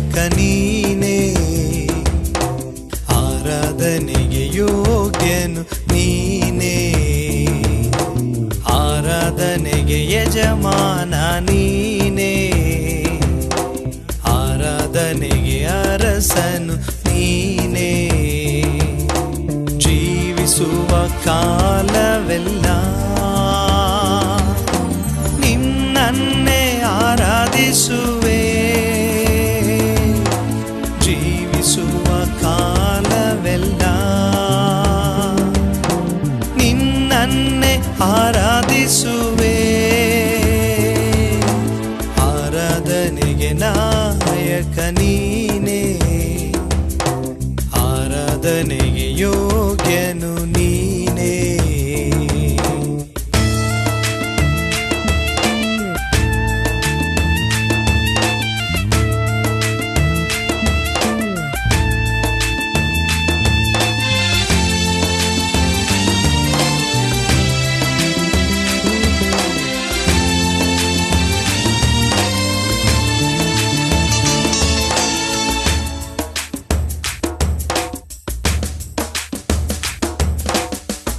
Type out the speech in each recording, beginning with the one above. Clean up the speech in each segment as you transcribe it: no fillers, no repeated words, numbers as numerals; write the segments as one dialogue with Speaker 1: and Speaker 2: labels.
Speaker 1: ನಾಯಕ ನೀನೇ, ಆರಾಧನೆಗೆ ಯೋಗ್ಯನು ನೀನೇ, ಆರಾಧನೆಗೆ ಯಜಮಾನ ನೀನೇ, ಆರಾಧನೆಗೆ ಅರಸನು ನೀನೇ. ಜೀವಿಸುವ ಕಾಲವೆಲ್ಲ ನಿನ್ನನ್ನೇ ಆರಾಧಿಸುವೆ, ಜೀವಿಸುವ ಕಾಲವೆಲ್ಲ ನಿನ್ನನ್ನೇ ಆರಾಧಿಸುವೆ. ಆರಾಧನೆಗೆ ನಾಯಕ ನೀನೇ, ಆರಾಧನೆಗೆ ಯೋಗ್ಯನು ನೀನೇ.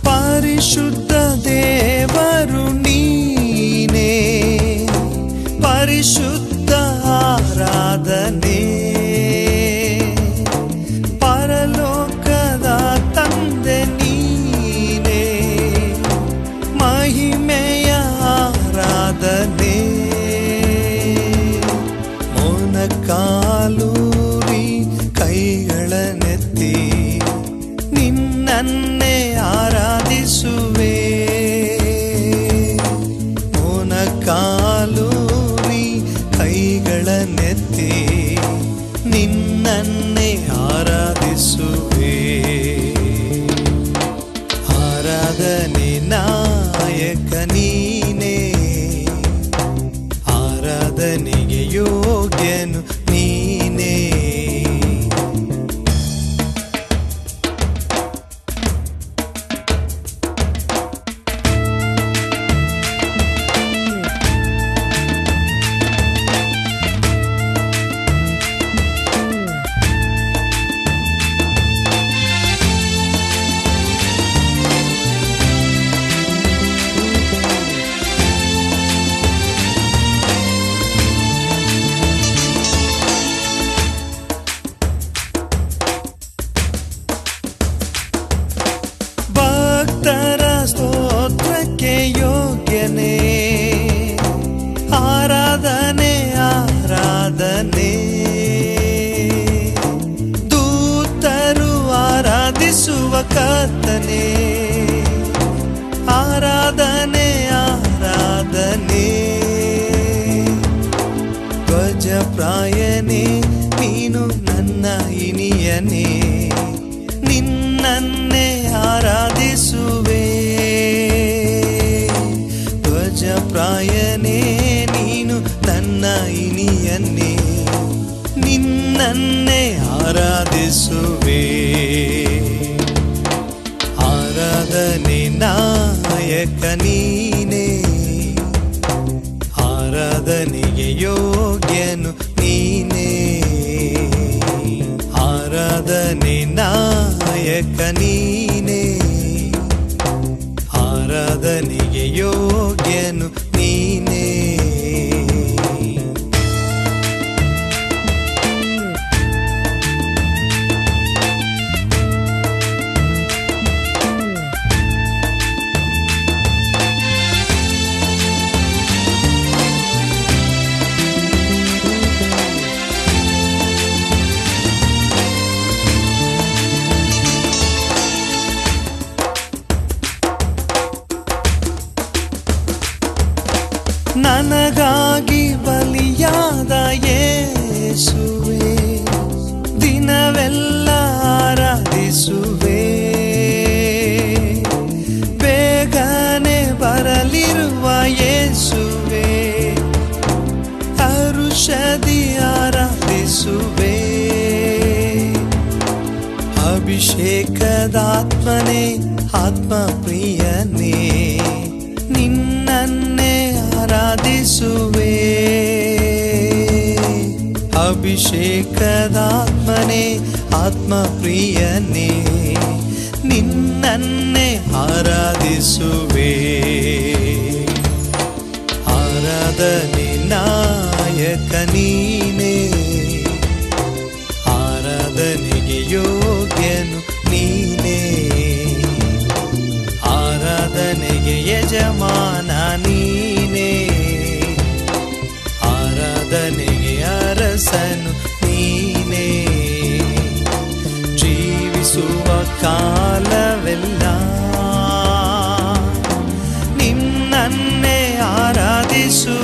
Speaker 1: ಪರಿಶುದ್ಧ ದೇವರು ನೀನೇ, ಪರಿಶುದ್ಧ ಆರಾಧನೆ, ಪರಲೋಕದ ತಂದೆ ನೀನೇ, ಮಹಿಮೆಯ ಆರಾಧನೆ. ಮೊಣಕಾಲೂರಿ ಕೈಗಳನ್ನೆತ್ತಿ ನಿನ್ನನ್ನೇ ಆರಾಧಿಸುವೆ, ಮೊಣಕಾಲೂರಿ ಕೈಗಳನ್ನೆತ್ತಿ ನಿನ್ನನ್ನೇ ಆರಾಧಿಸುವೆ. ಆರಾಧನೆ ನಾಯಕ ನೀನೇ, ಆರಾಧನೆಗೆ ಯೋಗ್ಯನು ನೀನೇ. ಭಕ್ತರ ಸ್ತೋತ್ರಕ್ಕೆ ಯೋಗ್ಯನೇ, ಆರಾಧನೆ ಆರಾಧನೆ. ದೂತರು ಆರಾಧಿಸುವ ಕರ್ತನೇ, ಆರಾಧನೆ ಆರಾಧನೆ. ಧ್ವಜಪ್ರಾಯನೇ ನೀನು ನನ್ನ ಇನಿಯನೇ, ನಿನ್ನನ್ನೇ ಆರಾಧಿಸುವೆ. ಧ್ವಜಪ್ರಾಯನೇ ನೀನು ನನ್ನ ಇನಿಯನ್ನೇ, ನಿನ್ನನ್ನೇ ಆರಾಧಿಸುವೆ. ಆರಾಧನೆ ನಾಯಕ ನೀನೇ, ಆರಾಧನೆಗೆ ಯೋಗ್ಯನು ನೀನೇ. ಆರಾಧನೆ ನಾಯಕ ನೀನೇ, ಆರಾಧನೆಗೆ ಯೋಗ್ಯನು ನೀನೇ. ನನಗಾಗಿ ಬಲಿಯಾದ ಯೇಸುವೆ, ದಿನವೆಲ್ಲ ಆರಾಧಿಸುವೆ. ಬೇಗನೆ ಬರಲಿರುವ ಯೇಸುವೆ, ಹರುಷದಿ ಆರಾಧಿಸುವೆ. ಅಭಿಷೇಕದಾತ್ಮನೇ ಆತ್ಮಪ್ರಿಯನೇ, ನಿನ್ನನ್ನೇ ಆರಾಧಿಸುವೆ. ಅಭಿಷೇಕ ಲೋಕದಾತ್ಮನೇ ಆತ್ಮಪ್ರಿಯನೇ ನಿನ್ನನ್ನೇ ಆರಾಧಿಸುವೆ. ಆರಾಧನೆ ನಾಯಕ ನೀನೇ, ಆರಾಧನೆಗೆ ಯೋಗ್ಯನು ನೀನೇ, ಆರಾಧನೆಗೆ ಯಜಮಾನ ನೀನೇ, ಆರಾಧನೆಗೆ ಅರಸನು ನೀನೇ. ಜೀವಿಸುವ ಕಾಲವೆಲ್ಲ ನಿನ್ನನ್ನೇ ಆರಾಧಿಸು.